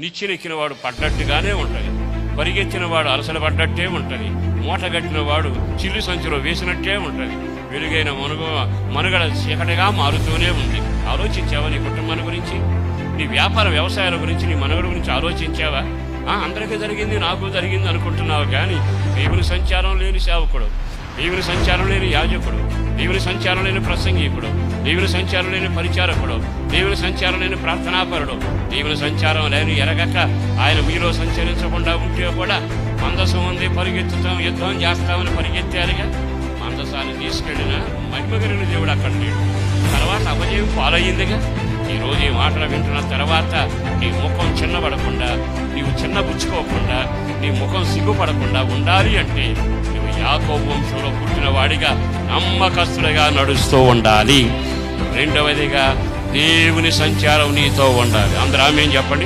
నిచ్చెనెక్కిన వాడు పడ్డట్టుగానే ఉంటుంది, పరిగెత్తిన వాడు అలసలు పడ్డట్టే ఉంటుంది, మూటగట్టిన వాడు చిల్లు సంచిలో వేసినట్టే ఉంటుంది. వెలుగైన మనుగడ చీకటిగా మారుతూనే ఉంది. ఆలోచించావా నీ కుటుంబాన్ని గురించి, నీ వ్యాపార వ్యవసాయాల గురించి, నీ మనుగడ గురించి ఆలోచించావా? అందరికీ జరిగింది నాకు జరిగింది అనుకుంటున్నావు, కానీ దేవుని సంచారం లేని సేవకుడు, దేవుని సంచారం లేని యాజకుడు, దేవుని సంచారం లేని ప్రసంగికుడు, దేవుని సంచారం లేని పరిచారకుడు, దేవుని సంచారం లేని ప్రార్థనాపరుడు, దేవుని సంచారం లేని ఎరగక ఆయన మీలో సంచరించకుండా ఉంటే కూడా మందసం ఉంది పరిగెత్తుతాం యుద్ధం చేస్తామని పరిగెత్తారుగా. మందసాన్ని తీసుకెళ్ళిన మహిమగలిగిన దేవుడు అక్కడ లేడు. తర్వాత అపజయం పాలయ్యిందిగా. ఈరోజు ఈ మాటలు వింటున్న తర్వాత నీ ముఖం చిన్నపడకుండా, నీవు చిన్నపుచ్చుకోకుండా, నీ ముఖం సిగ్గుపడకుండా ఉండాలి అంటే నువ్వు యాకోబు వంశంలో పుట్టిన వాడిగా నమ్మకస్తులుగా నడుస్తూ ఉండాలి. రెండవదిగా దేవుని సంచారం నీతో ఉండాలి. అందరూ ఆమేన్ చెప్పండి.